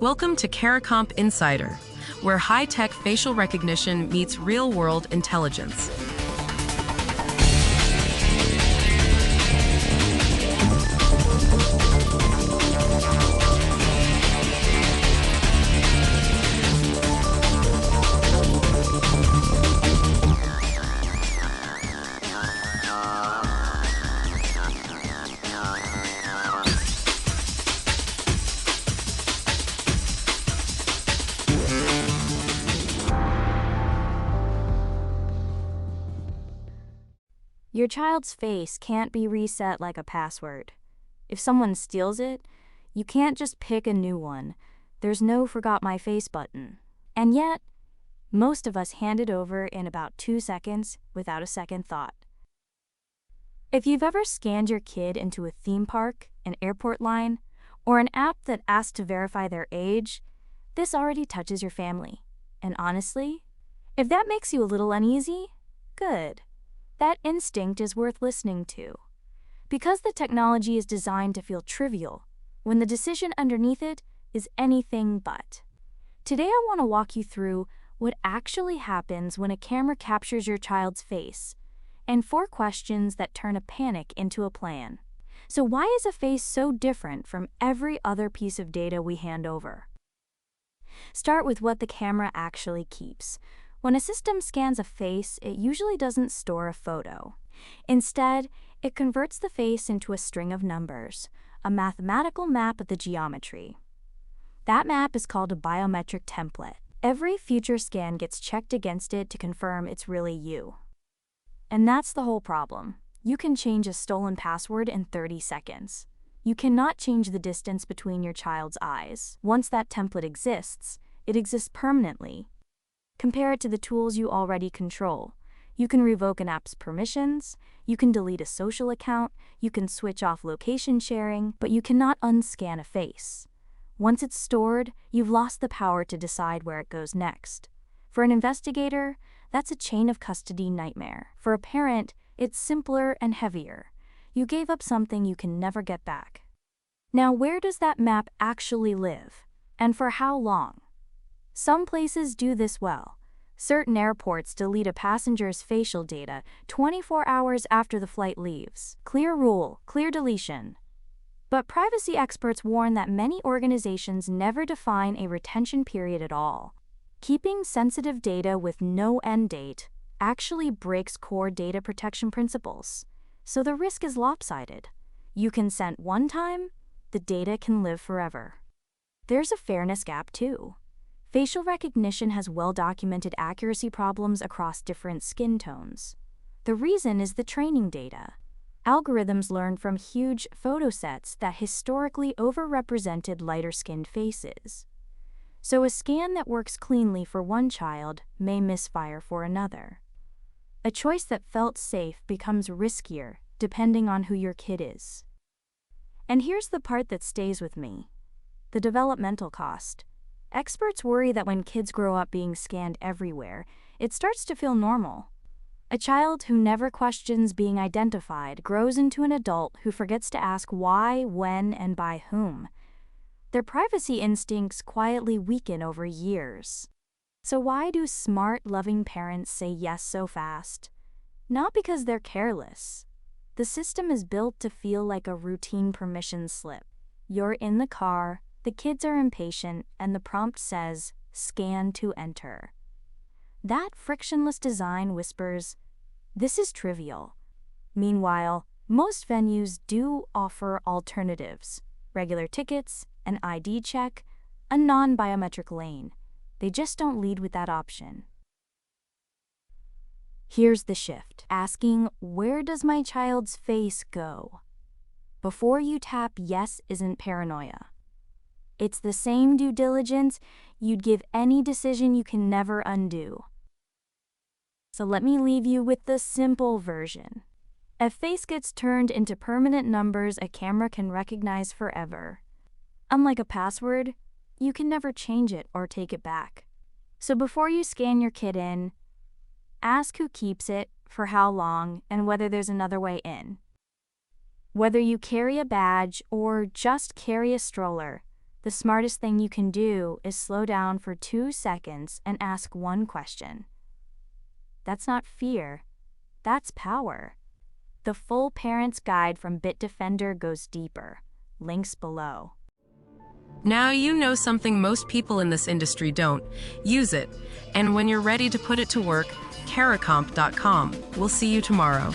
Welcome to Caracomp Insider, where high-tech facial recognition meets real-world intelligence. Your child's face can't be reset like a password. If someone steals it, you can't just pick a new one. There's no forgot my face button. And yet, most of us hand it over in about 2 seconds without a second thought. If you've ever scanned your kid into a theme park, an airport line, or an app that asks to verify their age, this already touches your family. And honestly, if that makes you a little uneasy, good. That instinct is worth listening to. Because the technology is designed to feel trivial, when the decision underneath it is anything but. Today I want to walk you through what actually happens when a camera captures your child's face, and 4 questions that turn a panic into a plan. So why is a face so different from every other piece of data we hand over? Start with what the camera actually keeps. When a system scans a face, it usually doesn't store a photo. Instead, it converts the face into a string of numbers, a mathematical map of the geometry. That map is called a biometric template. Every future scan gets checked against it to confirm it's really you. And that's the whole problem. You can change a stolen password in 30 seconds. You cannot change the distance between your child's eyes. Once that template exists, it exists permanently. Compare it to the tools you already control. You can revoke an app's permissions, you can delete a social account, you can switch off location sharing, but you cannot unscan a face. Once it's stored, you've lost the power to decide where it goes next. For an investigator, that's a chain of custody nightmare. For a parent, it's simpler and heavier. You gave up something you can never get back. Now, where does that map actually live? And for how long? Some places do this well. Certain airports delete a passenger's facial data 24 hours after the flight leaves. Clear rule, clear deletion. But privacy experts warn that many organizations never define a retention period at all. Keeping sensitive data with no end date actually breaks core data protection principles. So the risk is lopsided. You consent one time, the data can live forever. There's a fairness gap too. Facial recognition has well-documented accuracy problems across different skin tones. The reason is the training data. Algorithms learn from huge photo sets that historically overrepresented lighter-skinned faces. So a scan that works cleanly for one child may misfire for another. A choice that felt safe becomes riskier depending on who your kid is. And here's the part that stays with me: the developmental cost. Experts worry that when kids grow up being scanned everywhere, it starts to feel normal. A child who never questions being identified grows into an adult who forgets to ask why, when, and by whom. Their privacy instincts quietly weaken over years. So why do smart, loving parents say yes so fast? Not because they're careless. The system is built to feel like a routine permission slip. You're in the car, the kids are impatient, and the prompt says, "Scan to enter." That frictionless design whispers, "This is trivial." Meanwhile, most venues do offer alternatives: regular tickets, an ID check, a non-biometric lane. They just don't lead with that option. Here's the shift: asking, "Where does my child's face go?" before you tap yes isn't paranoia. It's the same due diligence you'd give any decision you can never undo. So let me leave you with the simple version. A face gets turned into permanent numbers a camera can recognize forever. Unlike a password, you can never change it or take it back. So before you scan your kid in, ask who keeps it, for how long, and whether there's another way in. Whether you carry a badge or just carry a stroller, The smartest thing you can do is slow down for 2 seconds and ask one question. That's not fear, that's power. The full Parent's Guide from Bitdefender goes deeper. Links below. Now you know something most people in this industry don't. Use it. And when you're ready to put it to work, Caracomp.com. We'll see you tomorrow.